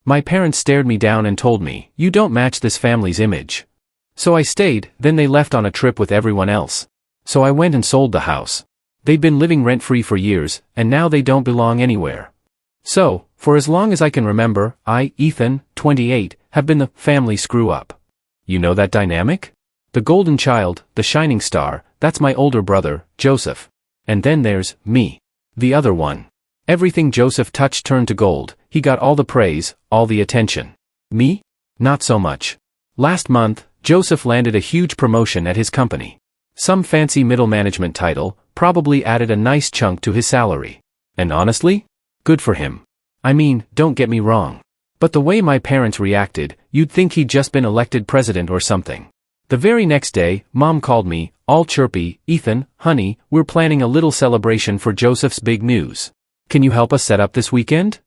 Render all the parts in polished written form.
My parents stared me down and told me, "You don't match this family's image." So I stayed, then they left on a trip with everyone else. So I went and sold the house. They'd been living rent-free for years, and now they don't belong anywhere. So, for as long as I can remember, I, Ethan, 28, have been the family screw-up. You know that dynamic? The golden child, the shining star, that's my older brother, Joseph. And then there's me. The other one. Everything Joseph touched turned to gold, he got all the praise, all the attention. Me? Not so much. Last month, Joseph landed a huge promotion at his company. Some fancy middle management title, probably added a nice chunk to his salary. And honestly? Good for him. I mean, don't get me wrong. But the way my parents reacted, you'd think he'd just been elected president or something. The very next day, Mom called me, all chirpy, "Ethan, honey, we're planning a little celebration for Joseph's big news. Can you help us set up this weekend?"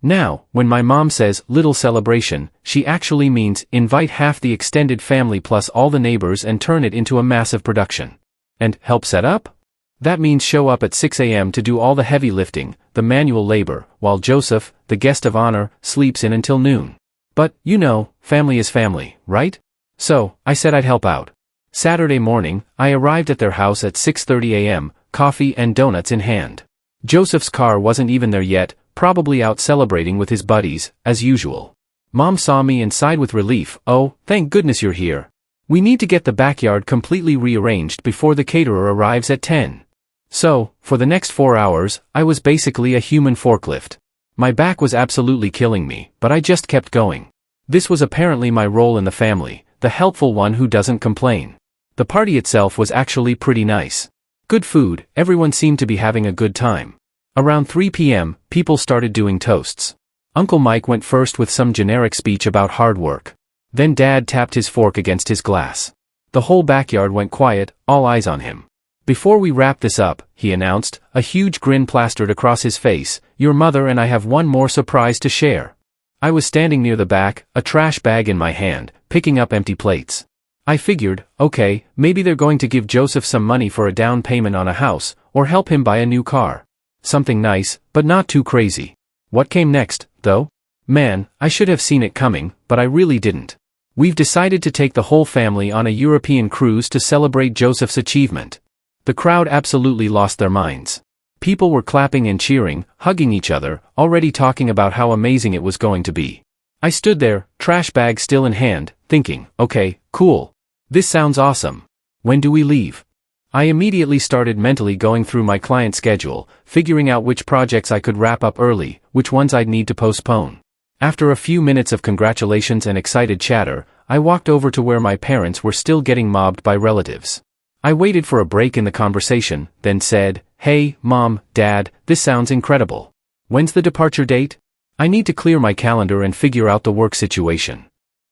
Now, when my mom says little celebration, she actually means invite half the extended family plus all the neighbors and turn it into a massive production. And help set up? That means show up at 6 a.m. to do all the heavy lifting, the manual labor, while Joseph, the guest of honor, sleeps in until noon. But, you know, family is family, right? So, I said I'd help out. Saturday morning, I arrived at their house at 6:30 a.m., coffee and donuts in hand. Joseph's car wasn't even there yet, probably out celebrating with his buddies, as usual. Mom saw me and sighed with relief, "Oh, thank goodness you're here. We need to get the backyard completely rearranged before the caterer arrives at 10. So, for the next 4 hours, I was basically a human forklift. My back was absolutely killing me, but I just kept going. This was apparently my role in the family, the helpful one who doesn't complain. The party itself was actually pretty nice. Good food, everyone seemed to be having a good time. Around 3 p.m., people started doing toasts. Uncle Mike went first with some generic speech about hard work. Then Dad tapped his fork against his glass. The whole backyard went quiet, all eyes on him. "Before we wrap this up," he announced, a huge grin plastered across his face, "your mother and I have one more surprise to share." I was standing near the back, a trash bag in my hand, picking up empty plates. I figured, okay, maybe they're going to give Joseph some money for a down payment on a house, or help him buy a new car. Something nice, but not too crazy. What came next, though? Man, I should have seen it coming, but I really didn't. We've decided to take the whole family on a European cruise to celebrate Joseph's achievement. The crowd absolutely lost their minds. People were clapping and cheering, hugging each other, already talking about how amazing it was going to be. I stood there, trash bag still in hand, thinking, okay, cool. This sounds awesome. When do we leave? I immediately started mentally going through my client schedule, figuring out which projects I could wrap up early, which ones I'd need to postpone. After a few minutes of congratulations and excited chatter, I walked over to where my parents were still getting mobbed by relatives. I waited for a break in the conversation, then said, "Hey, Mom, Dad, this sounds incredible. When's the departure date? I need to clear my calendar and figure out the work situation."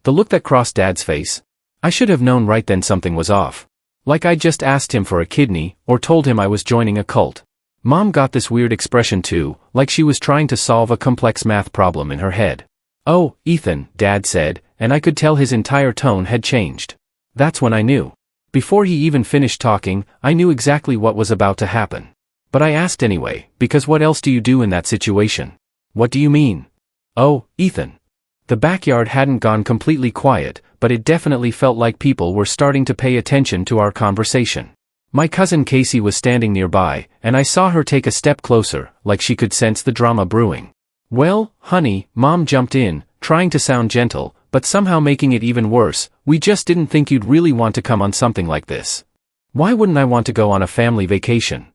The look that crossed Dad's face. I should have known right then something was off. Like I just asked him for a kidney, or told him I was joining a cult. Mom got this weird expression too, like she was trying to solve a complex math problem in her head. "Oh, Ethan," Dad said, and I could tell his entire tone had changed. That's when I knew. Before he even finished talking, I knew exactly what was about to happen. But I asked anyway, because what else do you do in that situation? "What do you mean?" "Oh, Ethan." The backyard hadn't gone completely quiet, but it definitely felt like people were starting to pay attention to our conversation. My cousin Casey was standing nearby, and I saw her take a step closer, like she could sense the drama brewing. "Well, honey," Mom jumped in, trying to sound gentle, but somehow making it even worse, "we just didn't think you'd really want to come on something like this." "Why wouldn't I want to go on a family vacation?"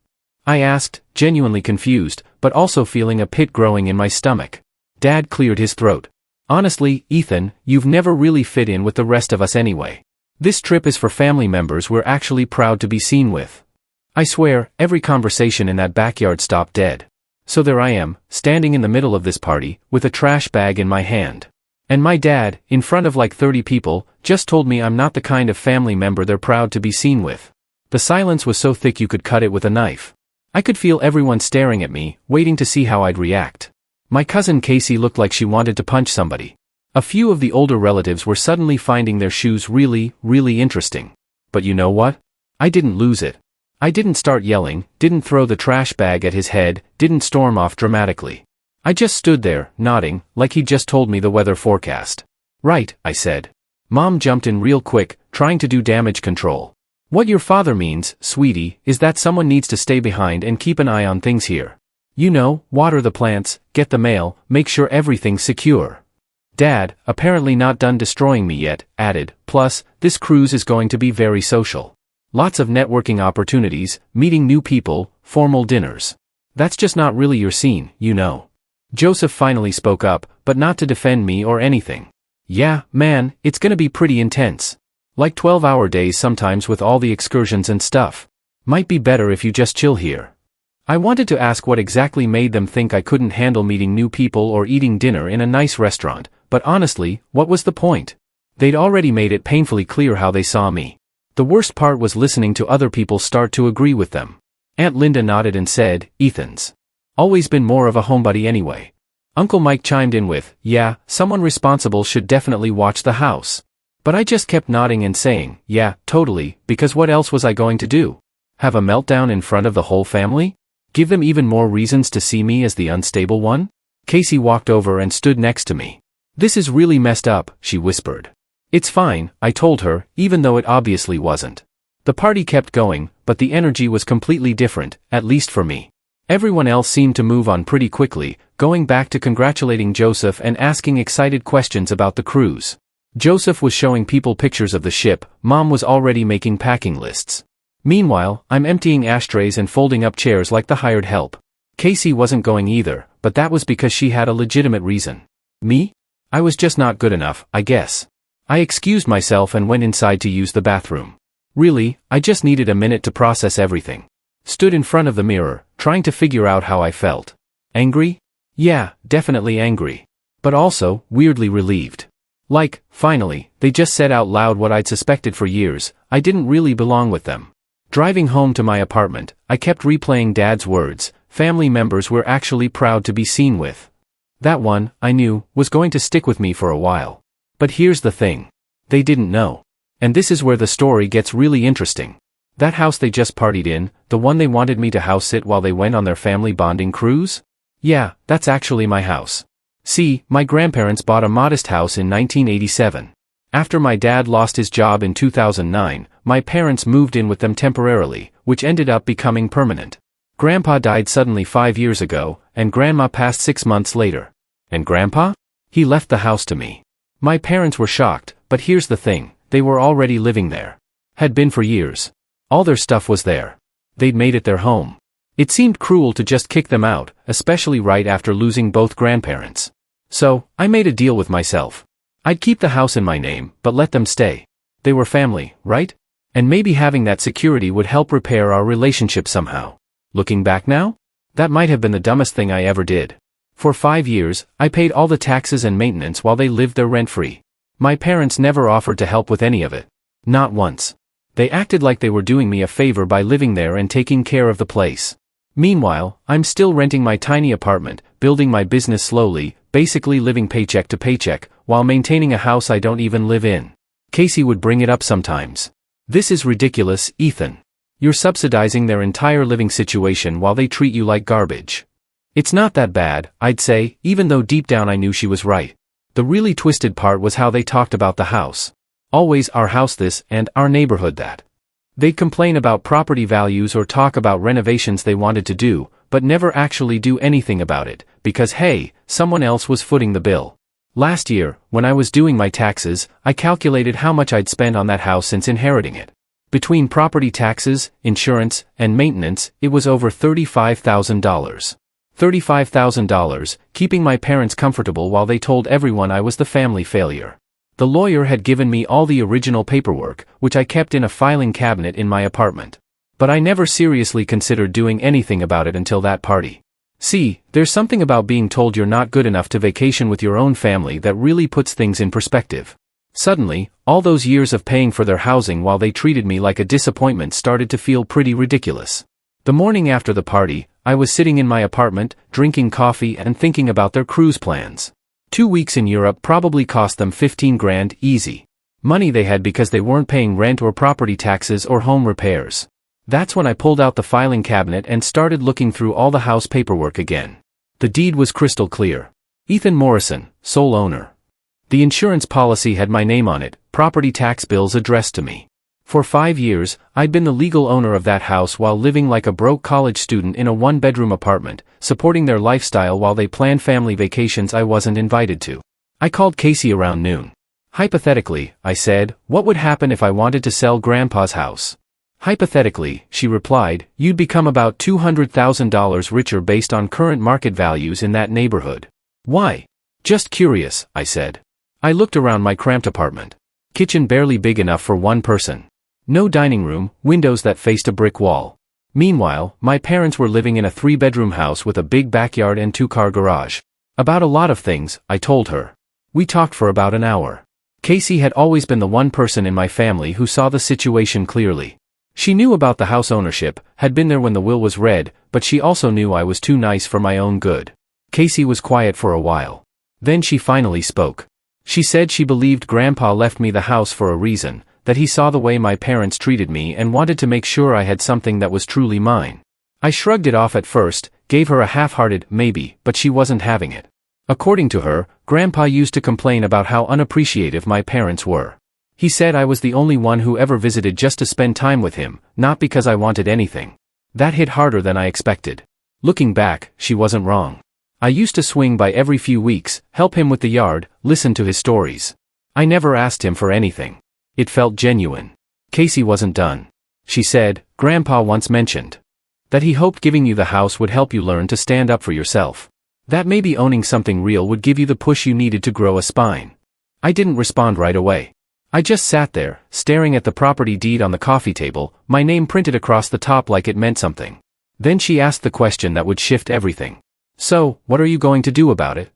I asked, genuinely confused, but also feeling a pit growing in my stomach. Dad cleared his throat. "Honestly, Ethan, you've never really fit in with the rest of us anyway. This trip is for family members we're actually proud to be seen with." I swear, every conversation in that backyard stopped dead. So there I am, standing in the middle of this party, with a trash bag in my hand. And my dad, in front of like 30 people, just told me I'm not the kind of family member they're proud to be seen with. The silence was so thick you could cut it with a knife. I could feel everyone staring at me, waiting to see how I'd react. My cousin Casey looked like she wanted to punch somebody. A few of the older relatives were suddenly finding their shoes really, really interesting. But you know what? I didn't lose it. I didn't start yelling, didn't throw the trash bag at his head, didn't storm off dramatically. I just stood there, nodding, like he'd just told me the weather forecast. Right, I said. Mom jumped in real quick, trying to do damage control. What your father means, sweetie, is that someone needs to stay behind and keep an eye on things here. You know, water the plants, get the mail, make sure everything's secure. Dad, apparently not done destroying me yet, added, plus, this cruise is going to be very social. Lots of networking opportunities, meeting new people, formal dinners. That's just not really your scene, you know. Joseph finally spoke up, but not to defend me or anything. Yeah, man, it's gonna be pretty intense. Like 12-hour days sometimes with all the excursions and stuff. Might be better if you just chill here. I wanted to ask what exactly made them think I couldn't handle meeting new people or eating dinner in a nice restaurant, but honestly, what was the point? They'd already made it painfully clear how they saw me. The worst part was listening to other people start to agree with them. Aunt Linda nodded and said, Ethan's always been more of a homebody anyway. Uncle Mike chimed in with, yeah, someone responsible should definitely watch the house. But I just kept nodding and saying, yeah, totally, because what else was I going to do? Have a meltdown in front of the whole family? Give them even more reasons to see me as the unstable one? Casey walked over and stood next to me. This is really messed up, she whispered. It's fine, I told her, even though it obviously wasn't. The party kept going, but the energy was completely different, at least for me. Everyone else seemed to move on pretty quickly, going back to congratulating Joseph and asking excited questions about the cruise. Joseph was showing people pictures of the ship, Mom was already making packing lists. Meanwhile, I'm emptying ashtrays and folding up chairs like the hired help. Casey wasn't going either, but that was because she had a legitimate reason. Me? I was just not good enough, I guess. I excused myself and went inside to use the bathroom. Really, I just needed a minute to process everything. Stood in front of the mirror, trying to figure out how I felt. Angry? Yeah, definitely angry. But also, weirdly relieved. Like, finally, they just said out loud what I'd suspected for years, I didn't really belong with them. Driving home to my apartment, I kept replaying Dad's words, family members we're actually proud to be seen with. That one, I knew, was going to stick with me for a while. But here's the thing. They didn't know. And this is where the story gets really interesting. That house they just partied in, the one they wanted me to house sit while they went on their family bonding cruise? Yeah, that's actually my house. See, my grandparents bought a modest house in 1987. After my dad lost his job in 2009, my parents moved in with them temporarily, which ended up becoming permanent. Grandpa died suddenly 5 years ago, and Grandma passed 6 months later. And Grandpa? He left the house to me. My parents were shocked, but here's the thing, they were already living there. Had been for years. All their stuff was there. They'd made it their home. It seemed cruel to just kick them out, especially right after losing both grandparents. So, I made a deal with myself. I'd keep the house in my name, but let them stay. They were family, right? And maybe having that security would help repair our relationship somehow. Looking back now? That might have been the dumbest thing I ever did. For 5 years, I paid all the taxes and maintenance while they lived there rent-free. My parents never offered to help with any of it. Not once. They acted like they were doing me a favor by living there and taking care of the place. Meanwhile, I'm still renting my tiny apartment, building my business slowly, basically living paycheck to paycheck, while maintaining a house I don't even live in. Casey would bring it up sometimes. This is ridiculous, Ethan. You're subsidizing their entire living situation while they treat you like garbage. It's not that bad, I'd say, even though deep down I knew she was right. The really twisted part was how they talked about the house. Always our house this and our neighborhood that. They'd complain about property values or talk about renovations they wanted to do, but never actually do anything about it, because hey, someone else was footing the bill. Last year, when I was doing my taxes, I calculated how much I'd spent on that house since inheriting it. Between property taxes, insurance, and maintenance, it was over $35,000. $35,000, keeping my parents comfortable while they told everyone I was the family failure. The lawyer had given me all the original paperwork, which I kept in a filing cabinet in my apartment. But I never seriously considered doing anything about it until that party. See, there's something about being told you're not good enough to vacation with your own family that really puts things in perspective. Suddenly, all those years of paying for their housing while they treated me like a disappointment started to feel pretty ridiculous. The morning after the party, I was sitting in my apartment, drinking coffee and thinking about their cruise plans. 2 weeks in Europe probably cost them 15 grand easy. Money they had because they weren't paying rent or property taxes or home repairs. That's when I pulled out the filing cabinet and started looking through all the house paperwork again. The deed was crystal clear. Ethan Morrison, sole owner. The insurance policy had my name on it, property tax bills addressed to me. For 5 years, I'd been the legal owner of that house while living like a broke college student in a one-bedroom apartment, supporting their lifestyle while they planned family vacations I wasn't invited to. I called Casey around noon. Hypothetically, I said, what would happen if I wanted to sell Grandpa's house? Hypothetically, she replied, you'd become about $200,000 richer based on current market values in that neighborhood. Why? Just curious, I said. I looked around my cramped apartment. Kitchen barely big enough for one person. No dining room, windows that faced a brick wall. Meanwhile, my parents were living in a 3-bedroom house with a big backyard and 2-car garage. About a lot of things, I told her. We talked for about an hour. Casey had always been the one person in my family who saw the situation clearly. She knew about the house ownership, had been there when the will was read, but she also knew I was too nice for my own good. Casey was quiet for a while. Then she finally spoke. She said she believed Grandpa left me the house for a reason, that he saw the way my parents treated me and wanted to make sure I had something that was truly mine. I shrugged it off at first, gave her a half-hearted maybe, but she wasn't having it. According to her, Grandpa used to complain about how unappreciative my parents were. He said I was the only one who ever visited just to spend time with him, not because I wanted anything. That hit harder than I expected. Looking back, she wasn't wrong. I used to swing by every few weeks, help him with the yard, listen to his stories. I never asked him for anything. It felt genuine. Casey wasn't done. She said, Grandpa once mentioned that he hoped giving you the house would help you learn to stand up for yourself. That maybe owning something real would give you the push you needed to grow a spine. I didn't respond right away. I just sat there, staring at the property deed on the coffee table, my name printed across the top like it meant something. Then she asked the question that would shift everything. So, what are you going to do about it?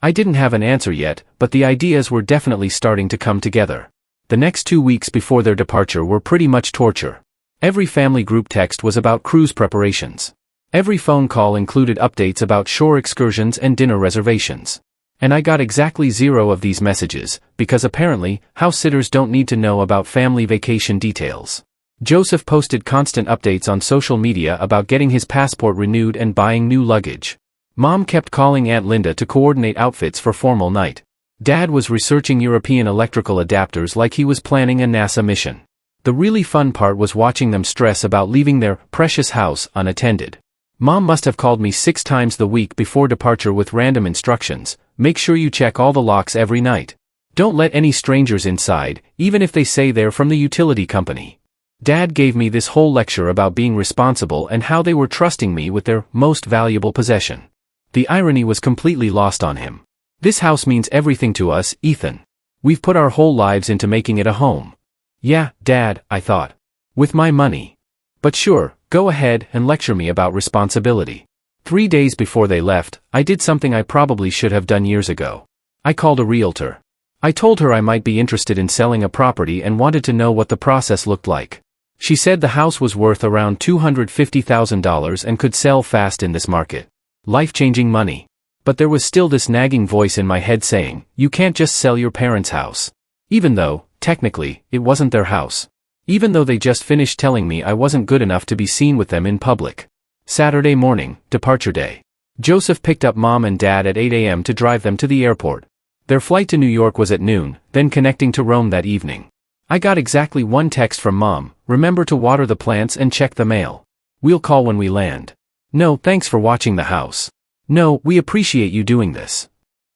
I didn't have an answer yet, but the ideas were definitely starting to come together. The next 2 weeks before their departure were pretty much torture. Every family group text was about cruise preparations. Every phone call included updates about shore excursions and dinner reservations. And I got exactly 0 of these messages, because apparently, house sitters don't need to know about family vacation details. Joseph posted constant updates on social media about getting his passport renewed and buying new luggage. Mom kept calling Aunt Linda to coordinate outfits for formal night. Dad was researching European electrical adapters like he was planning a NASA mission. The really fun part was watching them stress about leaving their precious house unattended. Mom must have called me 6 times the week before departure with random instructions. Make sure you check all the locks every night. Don't let any strangers inside, even if they say they're from the utility company. Dad gave me this whole lecture about being responsible and how they were trusting me with their most valuable possession. The irony was completely lost on him. This house means everything to us, Ethan. We've put our whole lives into making it a home. Yeah, Dad, I thought. With my money. But sure, go ahead and lecture me about responsibility. 3 days before they left, I did something I probably should have done years ago. I called a realtor. I told her I might be interested in selling a property and wanted to know what the process looked like. She said the house was worth around $250,000 and could sell fast in this market. Life-changing money. But there was still this nagging voice in my head saying, you can't just sell your parents' house. Even though, technically, it wasn't their house. Even though they just finished telling me I wasn't good enough to be seen with them in public. Saturday morning, departure day. Joseph picked up Mom and Dad at 8 a.m. to drive them to the airport. Their flight to New York was at noon, then connecting to Rome that evening. I got exactly one text from Mom, remember to water the plants and check the mail. We'll call when we land. No, thanks for watching the house. No, we appreciate you doing this.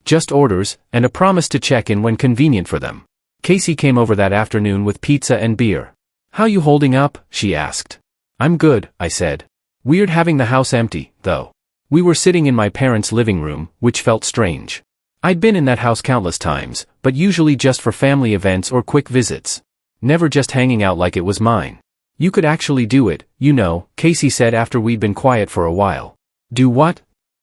Just orders, and a promise to check in when convenient for them. Casey came over that afternoon with pizza and beer. How you holding up? She asked. I'm good, I said. Weird having the house empty, though. We were sitting in my parents' living room, which felt strange. I'd been in that house countless times, but usually just for family events or quick visits. Never just hanging out like it was mine. You could actually do it, you know, Casey said after we'd been quiet for a while. Do what?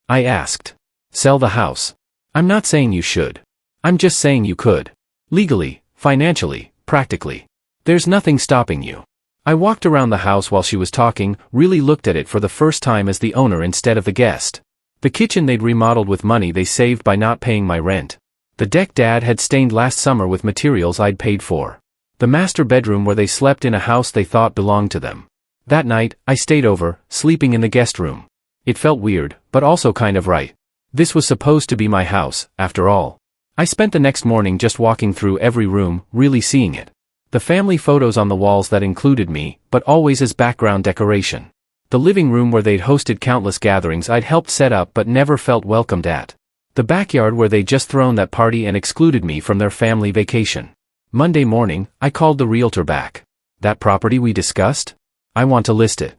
I asked. Sell the house. I'm not saying you should. I'm just saying you could. Legally, financially, practically. There's nothing stopping you. I walked around the house while she was talking, really looked at it for the first time as the owner instead of the guest. The kitchen they'd remodeled with money they saved by not paying my rent. The deck Dad had stained last summer with materials I'd paid for. The master bedroom where they slept in a house they thought belonged to them. That night, I stayed over, sleeping in the guest room. It felt weird, but also kind of right. This was supposed to be my house, after all. I spent the next morning just walking through every room, really seeing it. The family photos on the walls that included me, but always as background decoration. The living room where they'd hosted countless gatherings I'd helped set up but never felt welcomed at. The backyard where they'd just thrown that party and excluded me from their family vacation. Monday morning, I called the realtor back. That property we discussed? I want to list it.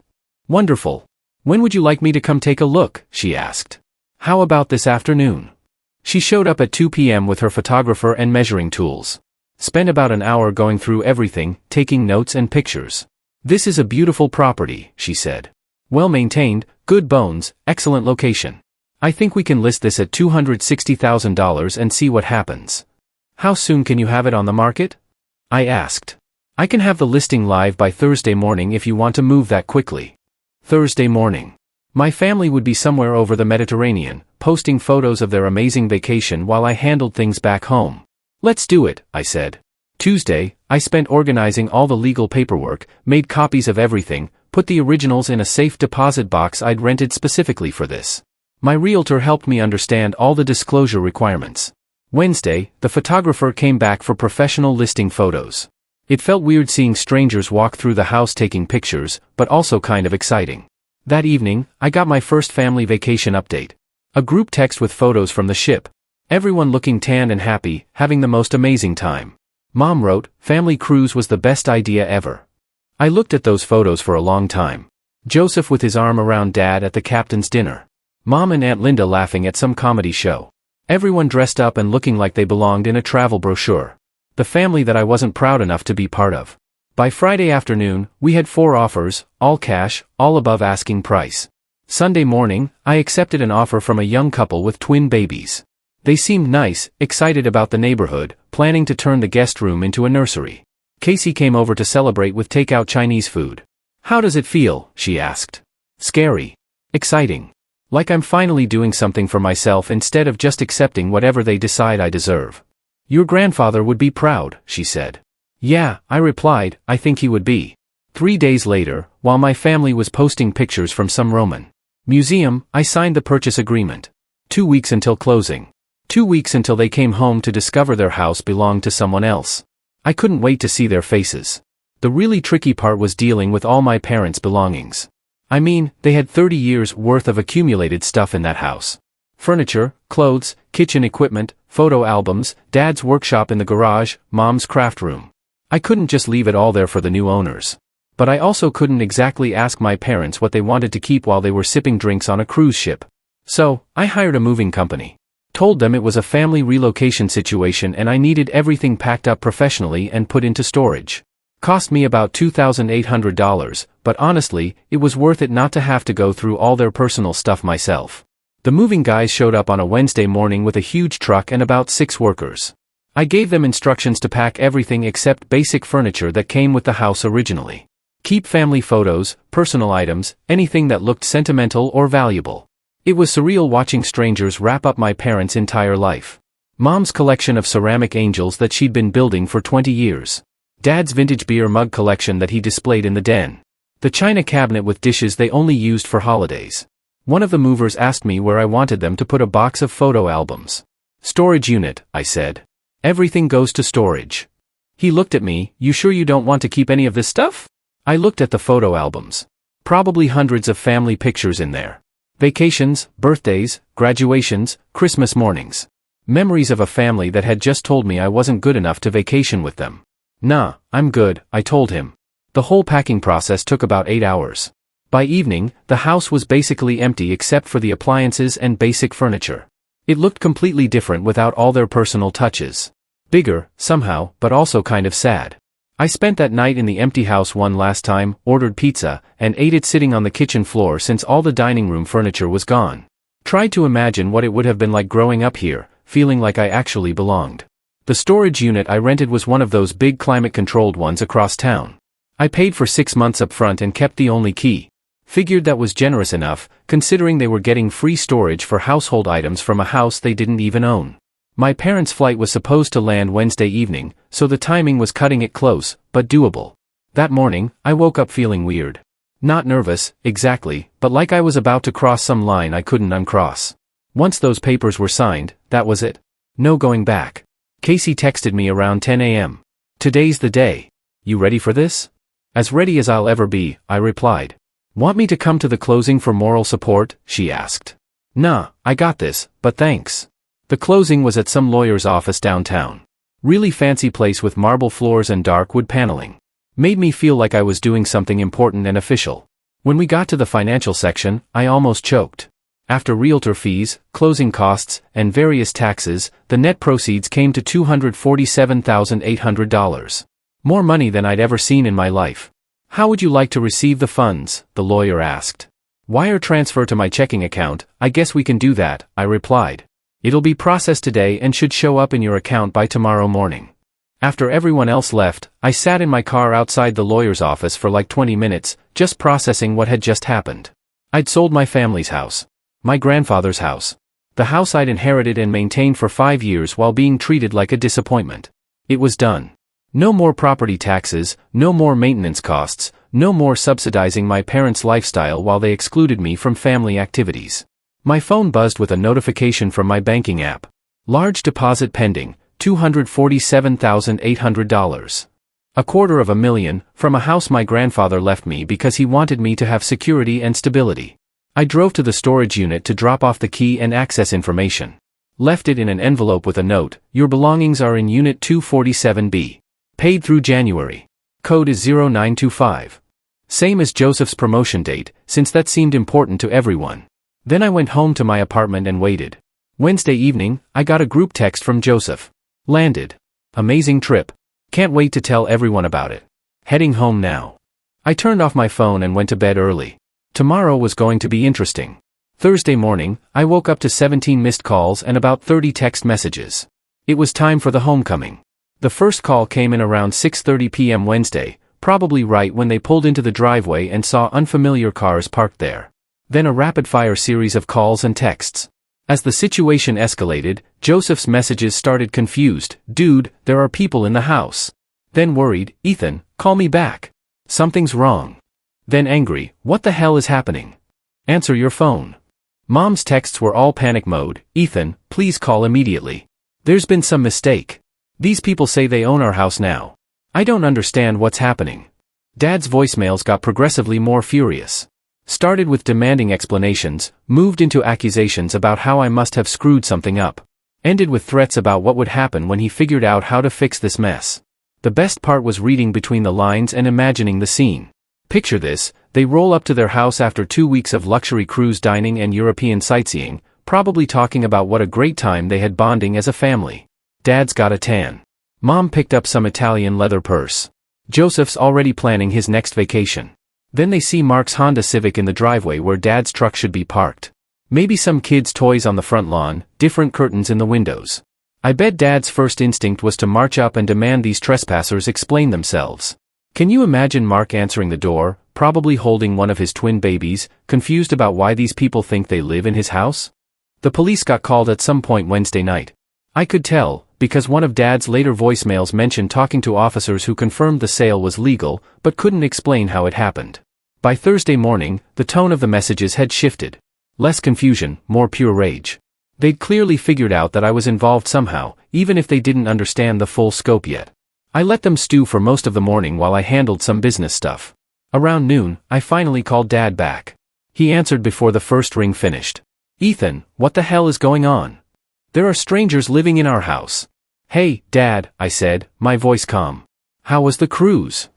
Wonderful. When would you like me to come take a look? She asked. How about this afternoon? She showed up at 2 p.m. with her photographer and measuring tools. Spent about an hour going through everything, taking notes and pictures. This is a beautiful property, she said. Well maintained, good bones, excellent location. I think we can list this at $260,000 and see what happens. How soon can you have it on the market? I asked. I can have the listing live by Thursday morning if you want to move that quickly. Thursday morning. My family would be somewhere over the Mediterranean, posting photos of their amazing vacation while I handled things back home. Let's do it, I said. Tuesday, I spent organizing all the legal paperwork, made copies of everything, put the originals in a safe deposit box I'd rented specifically for this. My realtor helped me understand all the disclosure requirements. Wednesday, the photographer came back for professional listing photos. It felt weird seeing strangers walk through the house taking pictures, but also kind of exciting. That evening, I got my first family vacation update. A group text with photos from the ship. Everyone looking tanned and happy, having the most amazing time. Mom wrote, "Family cruise was the best idea ever." I looked at those photos for a long time. Joseph with his arm around Dad at the captain's dinner. Mom and Aunt Linda laughing at some comedy show. Everyone dressed up and looking like they belonged in a travel brochure. The family that I wasn't proud enough to be part of. By Friday afternoon, we had 4 offers, all cash, all above asking price. Sunday morning, I accepted an offer from a young couple with twin babies. They seemed nice, excited about the neighborhood, planning to turn the guest room into a nursery. Casey came over to celebrate with takeout Chinese food. How does it feel? She asked. Scary. Exciting. Like I'm finally doing something for myself instead of just accepting whatever they decide I deserve. Your grandfather would be proud, she said. Yeah, I replied, I think he would be. 3 days later, while my family was posting pictures from some Roman museum, I signed the purchase agreement. 2 weeks until closing. 2 weeks until they came home to discover their house belonged to someone else. I couldn't wait to see their faces. The really tricky part was dealing with all my parents' belongings. I mean, they had 30 years worth of accumulated stuff in that house. Furniture, clothes, kitchen equipment, photo albums, Dad's workshop in the garage, Mom's craft room. I couldn't just leave it all there for the new owners. But I also couldn't exactly ask my parents what they wanted to keep while they were sipping drinks on a cruise ship. So, I hired a moving company. Told them it was a family relocation situation and I needed everything packed up professionally and put into storage. Cost me about $2,800, but honestly, it was worth it not to have to go through all their personal stuff myself. The moving guys showed up on a Wednesday morning with a huge truck and about 6 workers. I gave them instructions to pack everything except basic furniture that came with the house originally. Keep family photos, personal items, anything that looked sentimental or valuable. It was surreal watching strangers wrap up my parents' entire life. Mom's collection of ceramic angels that she'd been building for 20 years. Dad's vintage beer mug collection that he displayed in the den. The china cabinet with dishes they only used for holidays. One of the movers asked me where I wanted them to put a box of photo albums. Storage unit, I said. Everything goes to storage. He looked at me, you sure you don't want to keep any of this stuff? I looked at the photo albums. Probably hundreds of family pictures in there. Vacations, birthdays, graduations, Christmas mornings. Memories of a family that had just told me I wasn't good enough to vacation with them. Nah, I'm good, I told him. The whole packing process took about 8 hours. By evening, the house was basically empty except for the appliances and basic furniture. It looked completely different without all their personal touches. Bigger, somehow, but also kind of sad. I spent that night in the empty house one last time, ordered pizza, and ate it sitting on the kitchen floor since all the dining room furniture was gone. Tried to imagine what it would have been like growing up here, feeling like I actually belonged. The storage unit I rented was one of those big climate-controlled ones across town. I paid for 6 months up front and kept the only key. Figured that was generous enough, considering they were getting free storage for household items from a house they didn't even own. My parents' flight was supposed to land Wednesday evening, so the timing was cutting it close, but doable. That morning, I woke up feeling weird. Not nervous, exactly, but like I was about to cross some line I couldn't uncross. Once those papers were signed, that was it. No going back. Casey texted me around 10 a.m. "Today's the day. You ready for this?" "As ready as I'll ever be," I replied. "Want me to come to the closing for moral support?" she asked. "Nah, I got this, but thanks." The closing was at some lawyer's office downtown. Really fancy place with marble floors and dark wood paneling. Made me feel like I was doing something important and official. When we got to the financial section, I almost choked. After realtor fees, closing costs, and various taxes, the net proceeds came to $247,800. More money than I'd ever seen in my life. "How would you like to receive the funds?" the lawyer asked. "Wire transfer to my checking account. I guess we can do that," I replied. "It'll be processed today and should show up in your account by tomorrow morning." After everyone else left, I sat in my car outside the lawyer's office for like 20 minutes, just processing what had just happened. I'd sold my family's house. My grandfather's house. The house I'd inherited and maintained for 5 years while being treated like a disappointment. It was done. No more property taxes, no more maintenance costs, no more subsidizing my parents' lifestyle while they excluded me from family activities. My phone buzzed with a notification from my banking app. Large deposit pending, $247,800. $250,000, from a house my grandfather left me because he wanted me to have security and stability. I drove to the storage unit to drop off the key and access information. Left it in an envelope with a note, "Your belongings are in Unit 247B. Paid through January. Code is 0925. Same as Joseph's promotion date, since that seemed important to everyone. Then I went home to my apartment and waited. Wednesday evening, I got a group text from Joseph. "Landed. Amazing trip. Can't wait to tell everyone about it. Heading home now." I turned off my phone and went to bed early. Tomorrow was going to be interesting. Thursday morning, I woke up to 17 missed calls and about 30 text messages. It was time for the homecoming. The first call came in around 6:30 p.m. Wednesday, probably right when they pulled into the driveway and saw unfamiliar cars parked there. Then a rapid-fire series of calls and texts. As the situation escalated, Joseph's messages started confused, "Dude, there are people in the house." Then worried, "Ethan, call me back. Something's wrong." Then angry, "What the hell is happening? Answer your phone." Mom's texts were all panic mode, "Ethan, please call immediately. There's been some mistake. These people say they own our house now. I don't understand what's happening." Dad's voicemails got progressively more furious. Started with demanding explanations, moved into accusations about how I must have screwed something up. Ended with threats about what would happen when he figured out how to fix this mess. The best part was reading between the lines and imagining the scene. Picture this, they roll up to their house after 2 weeks of luxury cruise dining and European sightseeing, probably talking about what a great time they had bonding as a family. Dad's got a tan. Mom picked up some Italian leather purse. Joseph's already planning his next vacation. Then they see Mark's Honda Civic in the driveway where Dad's truck should be parked. Maybe some kids' toys on the front lawn, different curtains in the windows. I bet Dad's first instinct was to march up and demand these trespassers explain themselves. Can you imagine Mark answering the door, probably holding one of his twin babies, confused about why these people think they live in his house? The police got called at some point Wednesday night. I could tell, because one of Dad's later voicemails mentioned talking to officers who confirmed the sale was legal, but couldn't explain how it happened. By Thursday morning, the tone of the messages had shifted. Less confusion, more pure rage. They'd clearly figured out that I was involved somehow, even if they didn't understand the full scope yet. I let them stew for most of the morning while I handled some business stuff. Around noon, I finally called Dad back. He answered before the first ring finished. "Ethan, what the hell is going on? There are strangers living in our house." "Hey, Dad," I said, my voice calm. "How was the cruise?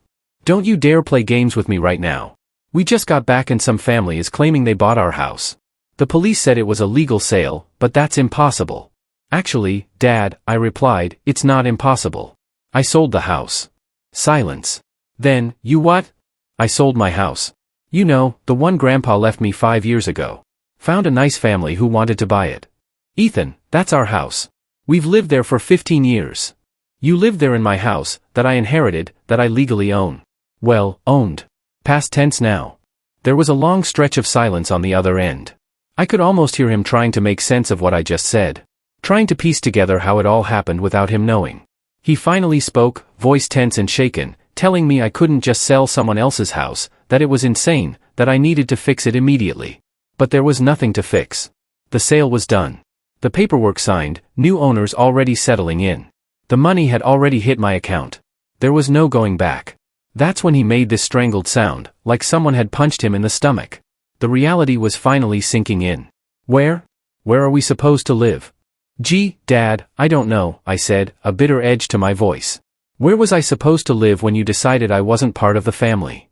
Don't you dare play games with me right now. We just got back and some family is claiming they bought our house. The police said it was a legal sale, but that's impossible." "Actually, Dad," I replied, "it's not impossible. I sold the house." Silence. Then, "You what?" "I sold my house. You know, the one Grandpa left me 5 years ago. Found a nice family who wanted to buy it." "Ethan, that's our house. We've lived there for 15 years. You lived there in my house, that I inherited, that I legally own." "Well, owned. Past tense now." There was a long stretch of silence on the other end. I could almost hear him trying to make sense of what I just said. Trying to piece together how it all happened without him knowing. He finally spoke, voice tense and shaken, telling me I couldn't just sell someone else's house, that it was insane, that I needed to fix it immediately. But there was nothing to fix. The sale was done. The paperwork signed, new owners already settling in. The money had already hit my account. There was no going back. That's when he made this strangled sound, like someone had punched him in the stomach. The reality was finally sinking in. Where? Where are we supposed to live? Gee, Dad, I don't know, I said, a bitter edge to my voice. Where was I supposed to live when you decided I wasn't part of the family?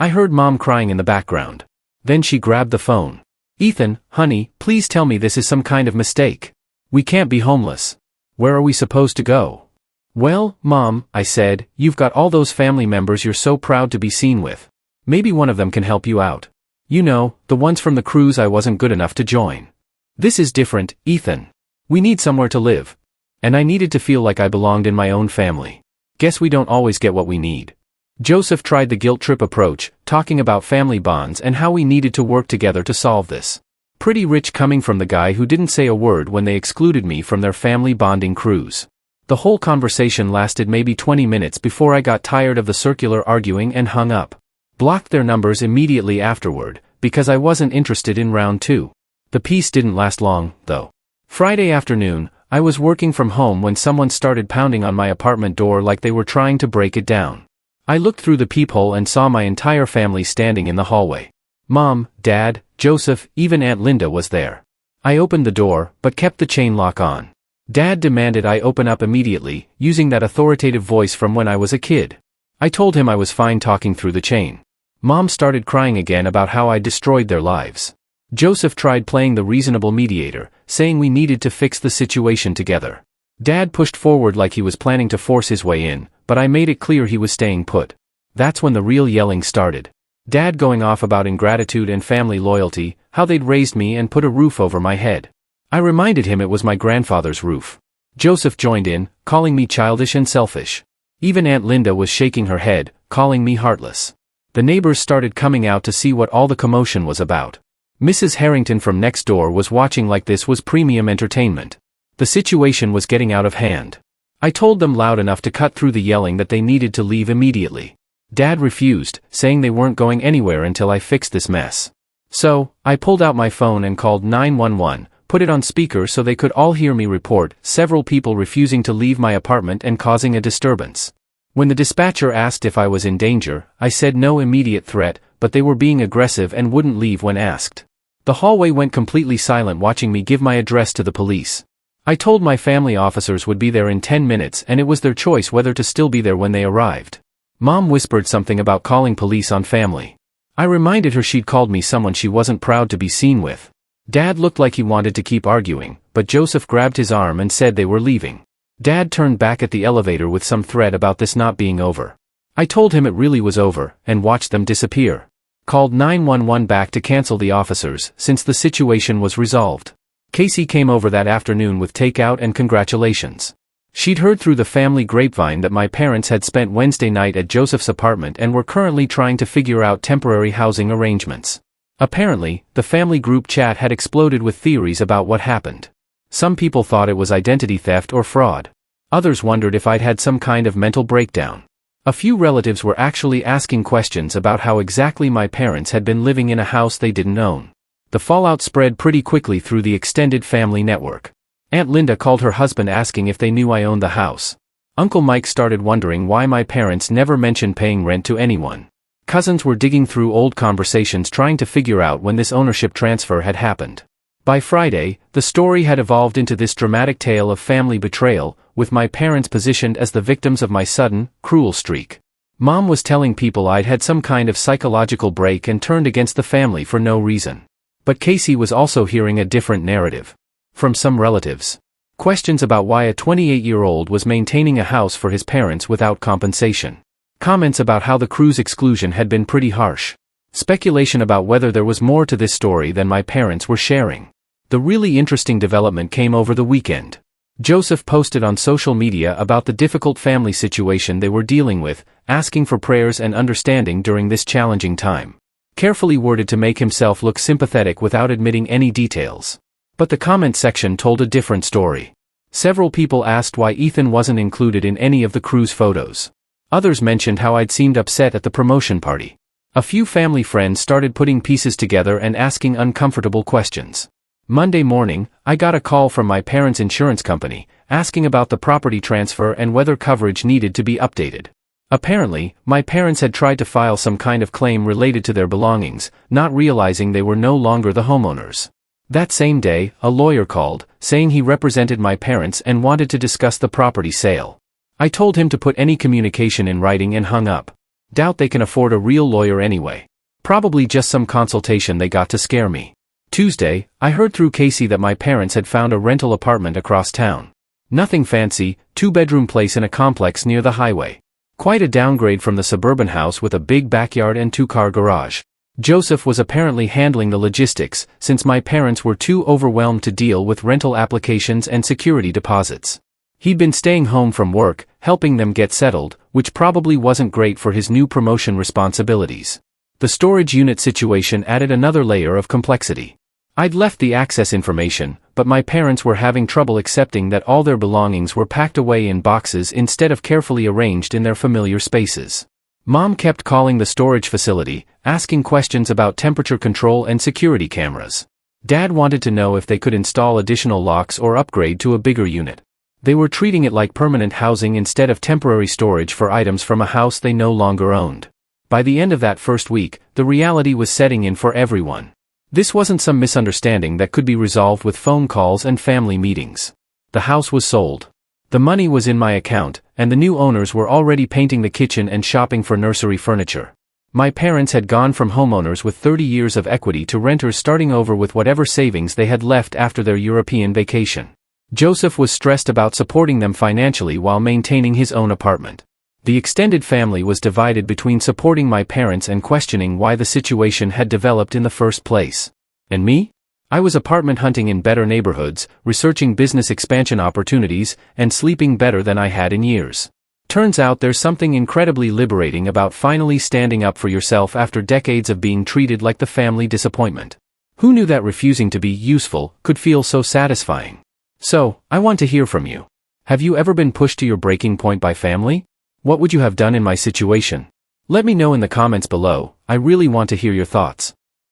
I heard Mom crying in the background. Then she grabbed the phone. Ethan, honey, please tell me this is some kind of mistake. We can't be homeless. Where are we supposed to go? Well, Mom, I said, you've got all those family members you're so proud to be seen with. Maybe one of them can help you out. You know, the ones from the cruise I wasn't good enough to join. This is different, Ethan. We need somewhere to live. And I needed to feel like I belonged in my own family. Guess we don't always get what we need. Joseph tried the guilt trip approach, talking about family bonds and how we needed to work together to solve this. Pretty rich coming from the guy who didn't say a word when they excluded me from their family bonding cruise. The whole conversation lasted maybe 20 minutes before I got tired of the circular arguing and hung up. Blocked their numbers immediately afterward, because I wasn't interested in round 2. The peace didn't last long, though. Friday afternoon, I was working from home when someone started pounding on my apartment door like they were trying to break it down. I looked through the peephole and saw my entire family standing in the hallway. Mom, Dad, Joseph, even Aunt Linda was there. I opened the door, but kept the chain lock on. Dad demanded I open up immediately, using that authoritative voice from when I was a kid. I told him I was fine talking through the chain. Mom started crying again about how I destroyed their lives. Joseph tried playing the reasonable mediator, saying we needed to fix the situation together. Dad pushed forward like he was planning to force his way in, but I made it clear he was staying put. That's when the real yelling started. Dad going off about ingratitude and family loyalty, how they'd raised me and put a roof over my head. I reminded him it was my grandfather's roof. Joseph joined in, calling me childish and selfish. Even Aunt Linda was shaking her head, calling me heartless. The neighbors started coming out to see what all the commotion was about. Mrs. Harrington from next door was watching like this was premium entertainment. The situation was getting out of hand. I told them loud enough to cut through the yelling that they needed to leave immediately. Dad refused, saying they weren't going anywhere until I fixed this mess. So, I pulled out my phone and called 911, put it on speaker so they could all hear me report several people refusing to leave my apartment and causing a disturbance. When the dispatcher asked if I was in danger, I said no immediate threat, but they were being aggressive and wouldn't leave when asked. The hallway went completely silent watching me give my address to the police. I told my family officers would be there in 10 minutes and it was their choice whether to still be there when they arrived. Mom whispered something about calling police on family. I reminded her she'd called me someone she wasn't proud to be seen with. Dad looked like he wanted to keep arguing, but Joseph grabbed his arm and said they were leaving. Dad turned back at the elevator with some threat about this not being over. I told him it really was over, and watched them disappear. Called 911 back to cancel the officers, since the situation was resolved. Casey came over that afternoon with takeout and congratulations. She'd heard through the family grapevine that my parents had spent Wednesday night at Joseph's apartment and were currently trying to figure out temporary housing arrangements. Apparently, the family group chat had exploded with theories about what happened. Some people thought it was identity theft or fraud. Others wondered if I'd had some kind of mental breakdown. A few relatives were actually asking questions about how exactly my parents had been living in a house they didn't own. The fallout spread pretty quickly through the extended family network. Aunt Linda called her husband asking if they knew I owned the house. Uncle Mike started wondering why my parents never mentioned paying rent to anyone. Cousins were digging through old conversations trying to figure out when this ownership transfer had happened. By Friday, the story had evolved into this dramatic tale of family betrayal, with my parents positioned as the victims of my sudden, cruel streak. Mom was telling people I'd had some kind of psychological break and turned against the family for no reason. But Casey was also hearing a different narrative. From some relatives. Questions about why a 28-year-old was maintaining a house for his parents without compensation. Comments about how the cruise exclusion had been pretty harsh. Speculation about whether there was more to this story than my parents were sharing. The really interesting development came over the weekend. Joseph posted on social media about the difficult family situation they were dealing with, asking for prayers and understanding during this challenging time. Carefully worded to make himself look sympathetic without admitting any details. But the comment section told a different story. Several people asked why Ethan wasn't included in any of the cruise photos. Others mentioned how I'd seemed upset at the promotion party. A few family friends started putting pieces together and asking uncomfortable questions. Monday morning, I got a call from my parents' insurance company, asking about the property transfer and whether coverage needed to be updated. Apparently, my parents had tried to file some kind of claim related to their belongings, not realizing they were no longer the homeowners. That same day, a lawyer called, saying he represented my parents and wanted to discuss the property sale. I told him to put any communication in writing and hung up. Doubt they can afford a real lawyer anyway. Probably just some consultation they got to scare me. Tuesday, I heard through Casey that my parents had found a rental apartment across town. Nothing fancy, 2-bedroom place in a complex near the highway. Quite a downgrade from the suburban house with a big backyard and 2-car garage. Joseph was apparently handling the logistics, since my parents were too overwhelmed to deal with rental applications and security deposits. He'd been staying home from work, helping them get settled, which probably wasn't great for his new promotion responsibilities. The storage unit situation added another layer of complexity. I'd left the access information, but my parents were having trouble accepting that all their belongings were packed away in boxes instead of carefully arranged in their familiar spaces. Mom kept calling the storage facility, asking questions about temperature control and security cameras. Dad wanted to know if they could install additional locks or upgrade to a bigger unit. They were treating it like permanent housing instead of temporary storage for items from a house they no longer owned. By the end of that first week, the reality was setting in for everyone. This wasn't some misunderstanding that could be resolved with phone calls and family meetings. The house was sold. The money was in my account, and the new owners were already painting the kitchen and shopping for nursery furniture. My parents had gone from homeowners with 30 years of equity to renters starting over with whatever savings they had left after their European vacation. Joseph was stressed about supporting them financially while maintaining his own apartment. The extended family was divided between supporting my parents and questioning why the situation had developed in the first place. And me? I was apartment hunting in better neighborhoods, researching business expansion opportunities, and sleeping better than I had in years. Turns out there's something incredibly liberating about finally standing up for yourself after decades of being treated like the family disappointment. Who knew that refusing to be useful could feel so satisfying? So, I want to hear from you. Have you ever been pushed to your breaking point by family? What would you have done in my situation? Let me know in the comments below. I really want to hear your thoughts.